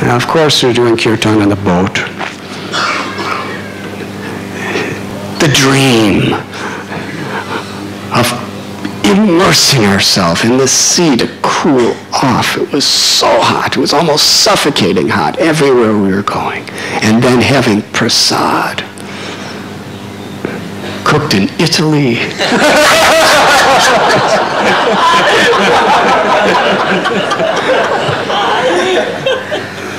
Now, of course, we're doing kirtan on the boat. The dream of immersing ourselves in the sea to cool off. It was so hot. It was almost suffocating hot everywhere we were going. And then having prasad, cooked in Italy.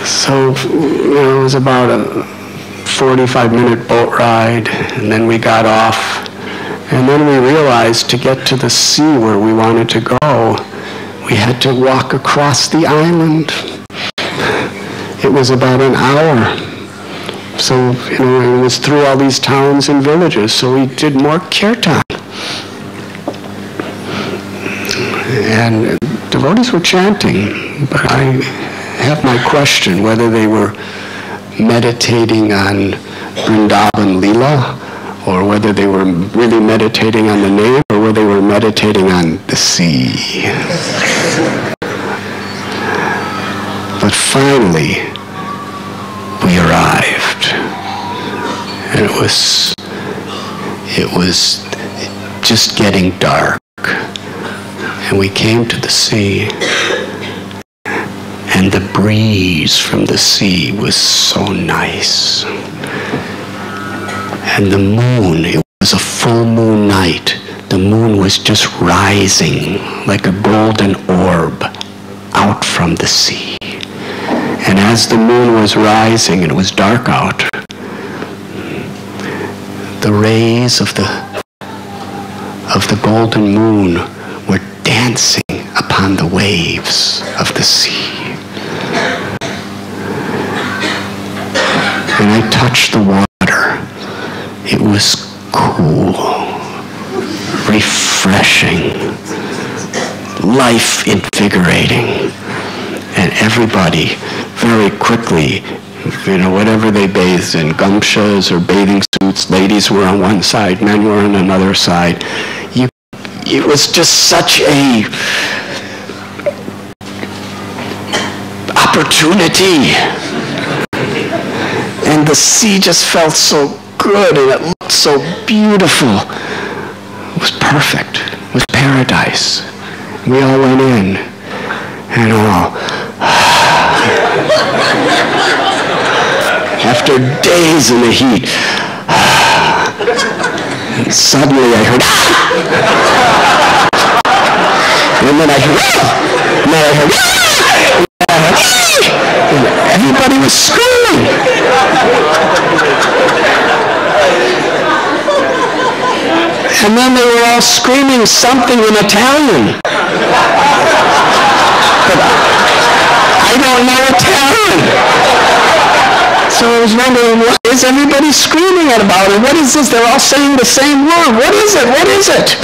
So, it was about a 45-minute boat ride, and then we got off. And then we realized to get to the sea where we wanted to go, we had to walk across the island. It was about an hour. So, it was through all these towns and villages, so we did more kirtan. And devotees were chanting, but I have my question whether they were meditating on Vrindavan Leela, or whether they were really meditating on the name, or whether they were meditating on the sea. But finally, we arrived. And it was just getting dark. And we came to the sea. And the breeze from the sea was so nice. And the moon, it was a full moon night. The moon was just rising like a golden orb out from the sea. And as the moon was rising and it was dark out, the rays of the golden moon were dancing upon the waves of the sea. And I touched the water. It was cool, refreshing, life-invigorating. And everybody, very quickly, whatever they bathed in, gamshas or bathing suits, ladies were on one side, men were on another side. It was just such a opportunity. And the sea just felt so good, and it looked so beautiful. It was perfect. It was paradise. We all went in, and after days in the heat, and suddenly I heard, and then I heard, and then I heard, and everybody was screaming. And then they were all screaming something in Italian. But I don't know Italian. So I was wondering, what is everybody screaming about? And what is this? They're all saying the same word. What is it? What is it?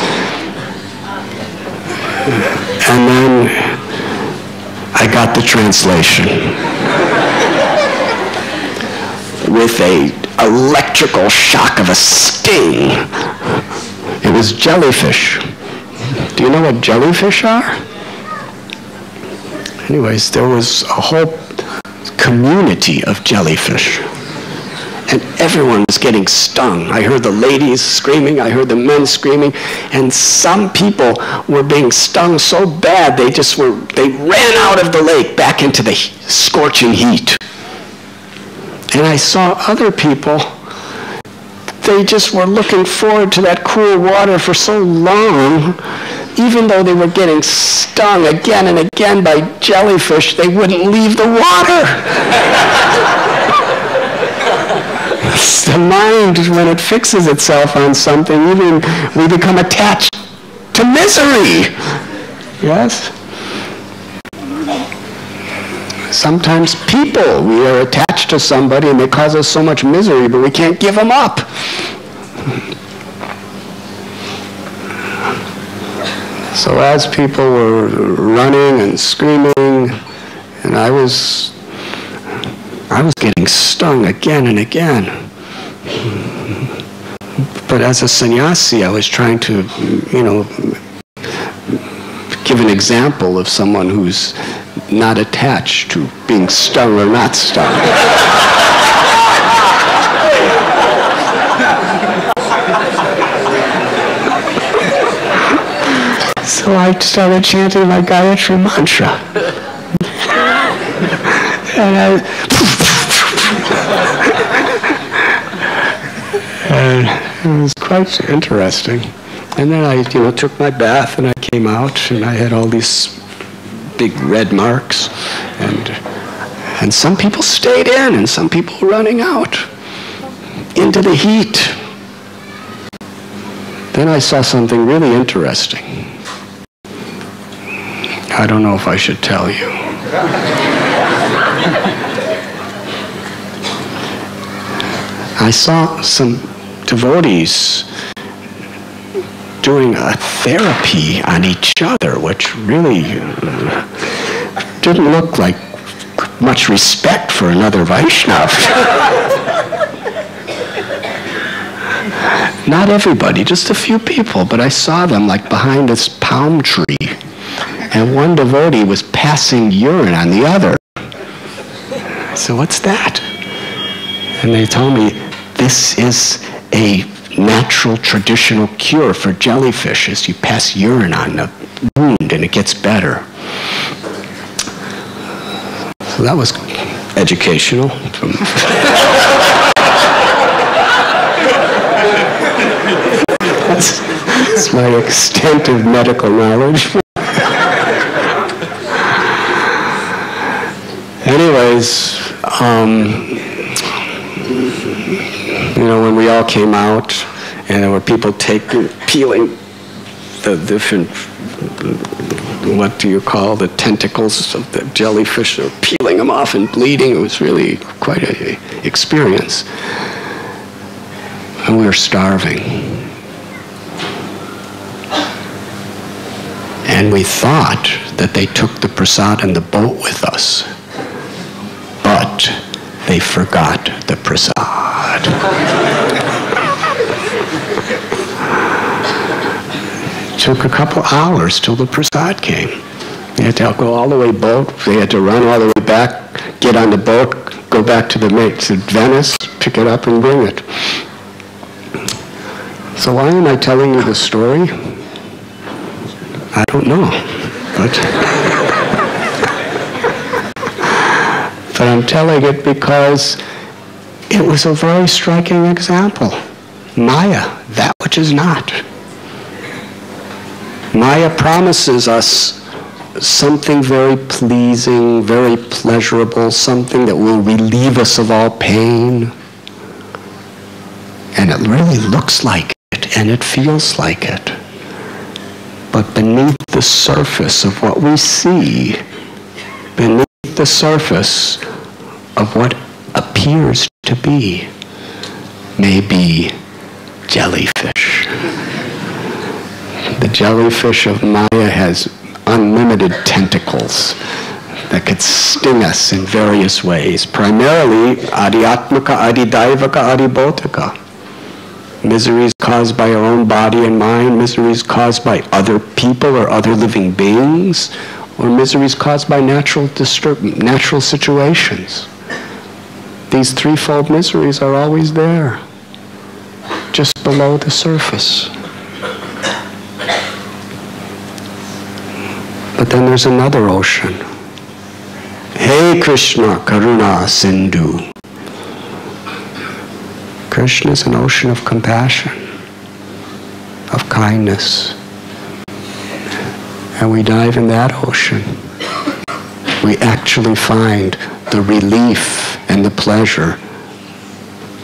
And then I got the translation with a electrical shock of a sting. It was jellyfish. Do you know what jellyfish are? Anyways, there was a whole community of jellyfish. And everyone was getting stung. I heard the ladies screaming, I heard the men screaming, and some people were being stung so bad they ran out of the lake back into the scorching heat. And I saw other people, they just were looking forward to that cool water for so long, even though they were getting stung again and again by jellyfish, they wouldn't leave the water. The mind, when it fixes itself on something, even we become attached to misery. Yes? Sometimes people, we are attached to somebody and they cause us so much misery, but we can't give them up. So as people were running and screaming, and I was getting stung again and again. But as a sannyasi, I was trying to, give an example of someone who's not attached to being stung or not stung. So I started chanting my Gayatri mantra. And it was quite interesting. And then I, took my bath and I came out and I had all these big red marks. And some people stayed in and some people running out into the heat. Then I saw something really interesting. I don't know if I should tell you. I saw some devotees doing a therapy on each other, which really didn't look like much respect for another Vaishnava. Not everybody, just a few people, but I saw them like behind this palm tree. And one devotee was passing urine on the other. So what's that? And they told me, this is a natural traditional cure for jellyfish, is you pass urine on the wound and it gets better. So that was educational. That's my extent of medical knowledge. Anyways, when we all came out and there were people peeling the different, what do you call, the tentacles of the jellyfish, they were peeling them off and bleeding. It was really quite an experience. And we were starving. And we thought that they took the prasad in the boat with us. But they forgot the prasad. It took a couple hours till the prasad came. They had to go all the way boat. They had to run all the way back, get on the boat, go back to Venice, pick it up and bring it. So why am I telling you this story? I don't know. But I'm telling it because it was a very striking example. Maya, that which is not. Maya promises us something very pleasing, very pleasurable, something that will relieve us of all pain. And it really looks like it, and it feels like it. But beneath the surface of what we see, beneath the surface of what appears to be, may be jellyfish. The jellyfish of Maya has unlimited tentacles that could sting us in various ways, primarily adhyatmika, adidaivaka, adibodhika. Miseries caused by our own body and mind, miseries caused by other people or other living beings, or miseries caused by natural situations. These threefold miseries are always there, just below the surface. But then there's another ocean. Hey Krishna, Karuna Sindhu. Krishna is an ocean of compassion, of kindness. And we dive in that ocean. We actually find the relief and the pleasure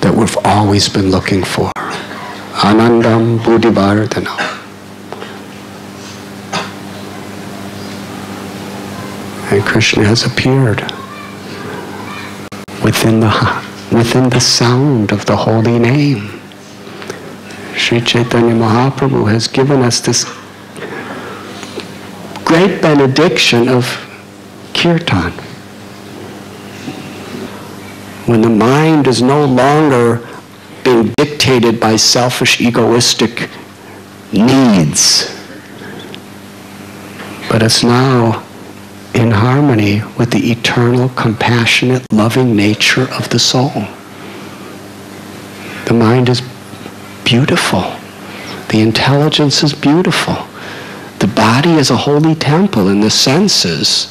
that we've always been looking for. Anandam Buddhivardhanam. And Krishna has appeared within the sound of the holy name. Sri Chaitanya Mahaprabhu has given us this great benediction of kirtan. When the mind is no longer being dictated by selfish, egoistic needs, but it's now in harmony with the eternal, compassionate, loving nature of the soul. The mind is beautiful. The intelligence is beautiful. The body is a holy temple, and the senses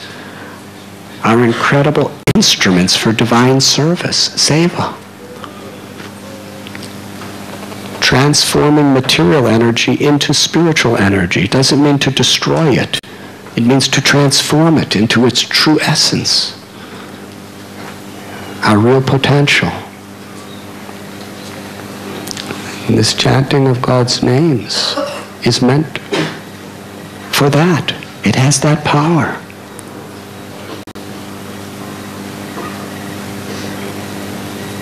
are incredible instruments for divine service, seva. Transforming material energy into spiritual energy doesn't mean to destroy it. It means to transform it into its true essence, our real potential. And this chanting of God's names is meant for that. It has that power.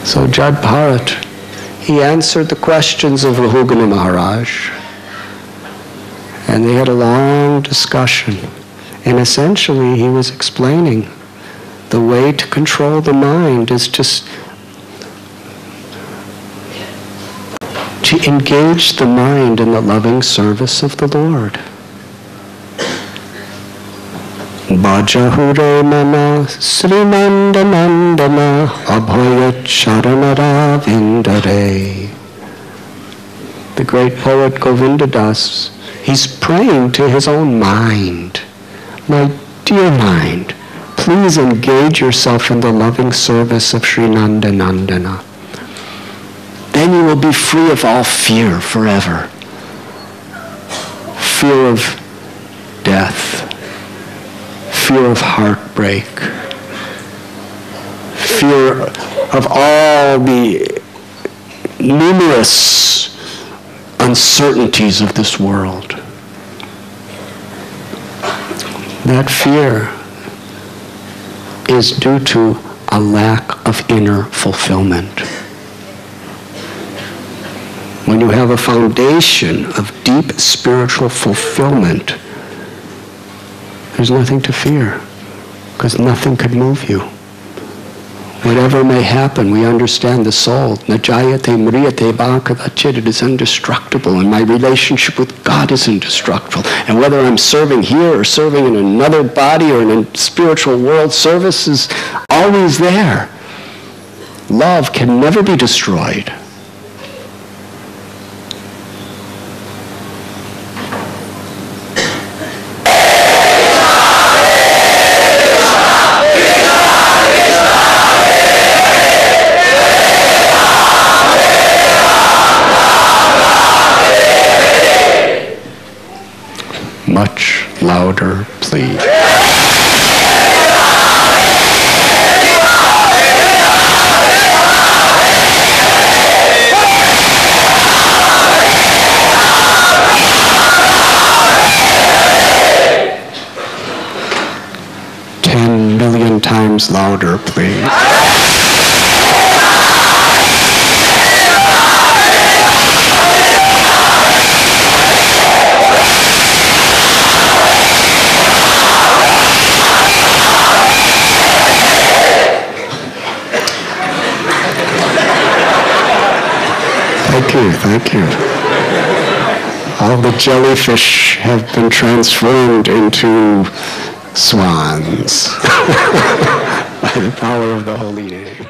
So Jad Bharat, he answered the questions of Rahugana Maharaj, and they had a long discussion. And essentially he was explaining the way to control the mind is just to engage the mind in the loving service of the Lord. Bhajahure mama Srinandanandana Abhaya Charanara Vindare. The great poet Govinda Das, he's praying to his own mind. My dear mind, please engage yourself in the loving service of Sri Nandanandana. Then you will be free of all fear forever. Fear of death, fear of heartbreak, fear of all the numerous uncertainties of this world. That fear is due to a lack of inner fulfillment. When you have a foundation of deep spiritual fulfillment, there's nothing to fear, because nothing could move you. Whatever may happen, we understand the soul. Najayate mriyate bhakavachit, it is indestructible, and my relationship with God is indestructible. And whether I'm serving here or serving in another body or in a spiritual world, service is always there. Love can never be destroyed. Much louder, please. Times louder, please. Thank you. All the jellyfish have been transformed into swans by the power of the holy name.